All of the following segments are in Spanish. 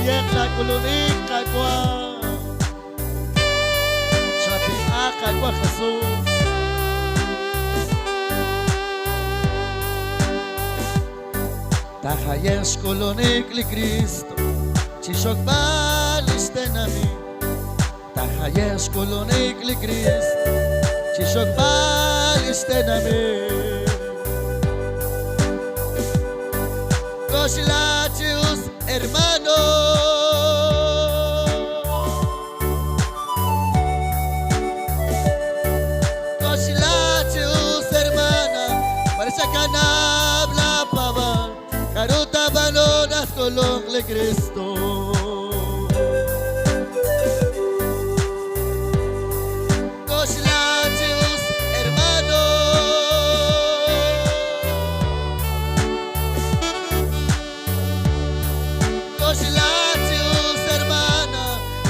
ayer la colonica kwa Chapi aka kwa Jesus Tahayesh colonik li Cristo Chishok balistenami Tahayesh colonik li Cristo Chishok balistenami Koshilatius hermano Koshilatius hermana Parece que no habla pava Caruta balonas colón le Cristo Koshilatius hermano Koshilatius hermana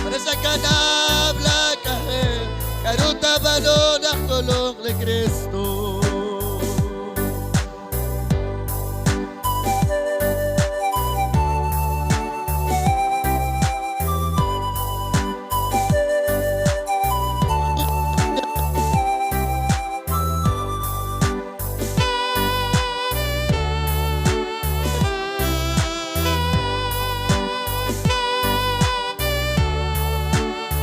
Parece que no habla Caruta balonas colón le Cristo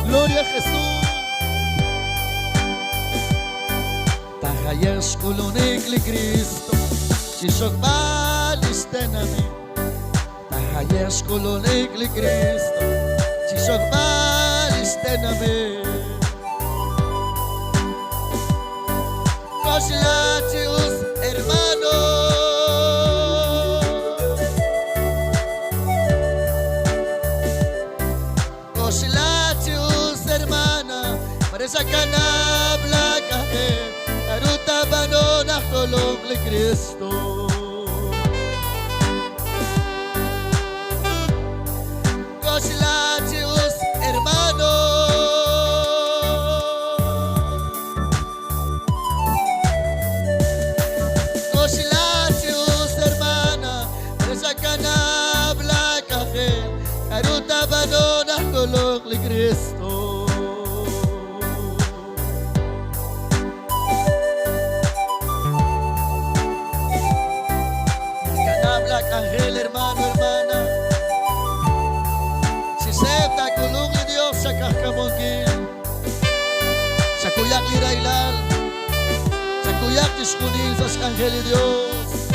Gloria a Jesús Tahayesh colonik li Cristo Shishok balistenami Tahayesh colonik li Cristo Shishok balistenami Koshilatius hermano Koshilatius hermana Parece que no habla Caruta banona colón le Cristo Koshilatius hermano Koshilatius hermana Parece que no habla Caruta banona colón le Cristo Ángel, hermano, hermana Si septa kulung ni Dios sa kahkamongkin Sa kuyak ni Railal Sa kuyak ni Skunil sa Ángel ni Dios